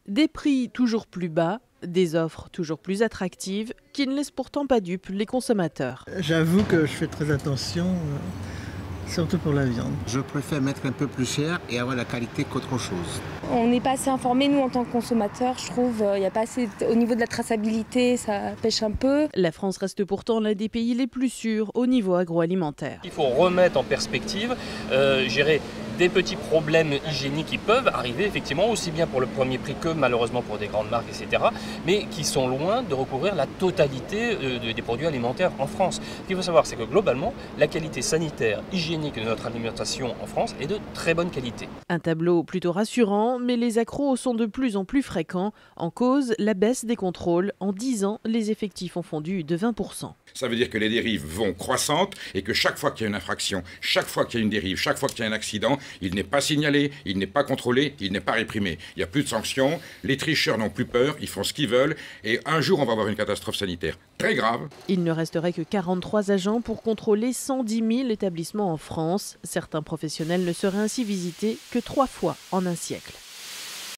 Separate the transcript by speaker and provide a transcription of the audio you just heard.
Speaker 1: Des prix toujours plus bas, des offres toujours plus attractives qui ne laissent pourtant pas dupes les consommateurs.
Speaker 2: J'avoue que je fais très attention, surtout pour la viande.
Speaker 3: Je préfère mettre un peu plus cher et avoir la qualité qu'autre chose.
Speaker 4: On n'est pas assez informés, nous, en tant que consommateurs, je trouve. Il n'y a pas assez, au niveau de la traçabilité, ça pêche un peu.
Speaker 1: La France reste pourtant l'un des pays les plus sûrs au niveau agroalimentaire.
Speaker 5: Il faut remettre en perspective, gérer des petits problèmes hygiéniques qui peuvent arriver effectivement aussi bien pour le premier prix que malheureusement pour des grandes marques, etc. Mais qui sont loin de recouvrir la totalité des produits alimentaires en France. Ce qu'il faut savoir, c'est que globalement, la qualité sanitaire, hygiénique de notre alimentation en France est de très bonne qualité.
Speaker 1: Un tableau plutôt rassurant, mais les accros sont de plus en plus fréquents. En cause, la baisse des contrôles. En 10 ans, les effectifs ont fondu de 20%.
Speaker 6: Ça veut dire que les dérives vont croissantes et que chaque fois qu'il y a une infraction, chaque fois qu'il y a une dérive, chaque fois qu'il y a un accident, il n'est pas signalé, il n'est pas contrôlé, il n'est pas réprimé. Il n'y a plus de sanctions, les tricheurs n'ont plus peur, ils font ce qu'ils veulent et un jour on va avoir une catastrophe sanitaire très grave.
Speaker 1: Il ne resterait que 43 agents pour contrôler 110 000 établissements en France. Certains professionnels ne seraient ainsi visités que 3 fois en un siècle.